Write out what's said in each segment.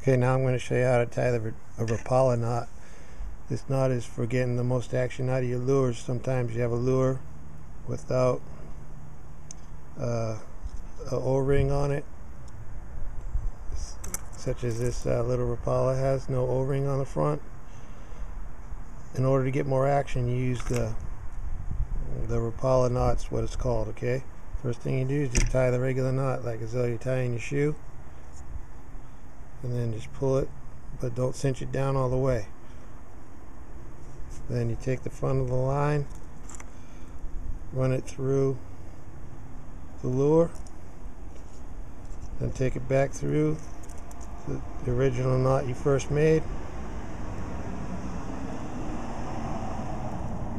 Okay, now I'm going to show you how to tie a Rapala knot. This knot is for getting the most action out of your lures. Sometimes you have a lure without a O-ring on it, such as this little Rapala has no O-ring on the front. In order to get more action, you use the Rapala knot's what it's called. Okay, first thing you do is just tie the regular knot like as though you're tying your shoe, and then just pull it, but don't cinch it down all the way. Then you take the front of the line, run it through the lure, then take it back through the original knot you first made,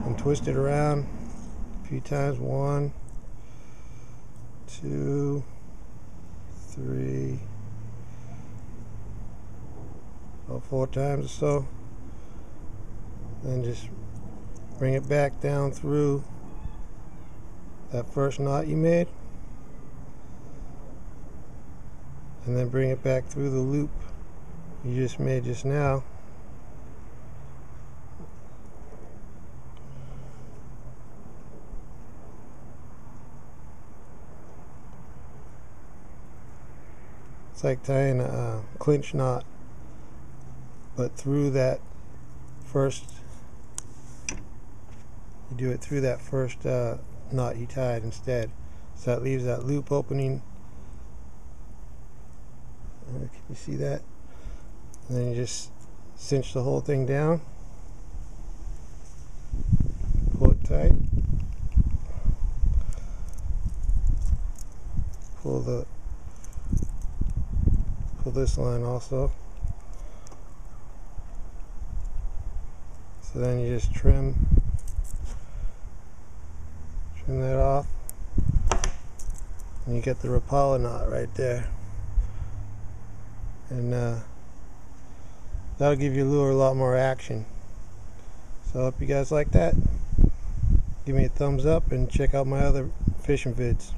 and twist it around a few times. 1, 2, 3, about 4 times or so. Then just bring it back down through that first knot you made, and then bring it back through the loop you just made just now. It's like tying a clinch knot, but through that first, you do it through that first knot you tied instead. So that leaves that loop opening. Can you see that? And then you just cinch the whole thing down, pull it tight, pull this line also. So then you just trim that off, and you get the Rapala knot right there. And that'll give your lure a lot more action. So I hope you guys like that. Give me a thumbs up and check out my other fishing vids.